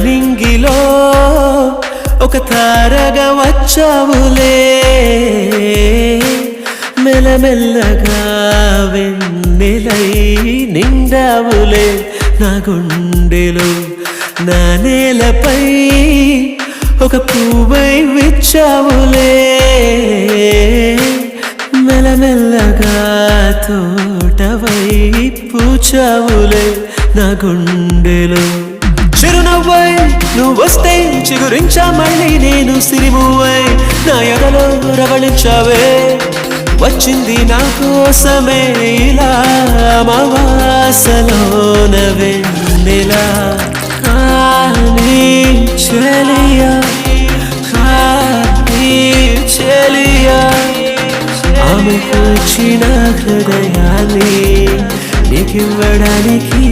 నింగిలో ఒక తారగా వచ్చావులే మెల్లమెల్లగా వెన్నెలై నిండావులే నా గుండెలో నా నేలపై ఒక పువ్వై విచ్చావులే మెల్లమెల్లగా తోటవై పూచావులే నా గుండెలో చిరునవ్వై నువ్వు వస్తే చిగురించా మళ్ళీ నేను సిరిమువ్వై నా ఎడలో రవళించావే వచ్చింది నా కోసమే ఇలా అమావాసలోన వెన్నెలా చెలియా చెలియా ఆమెకు వచ్చిన హృదయాన్ని నీకివ్వడానికి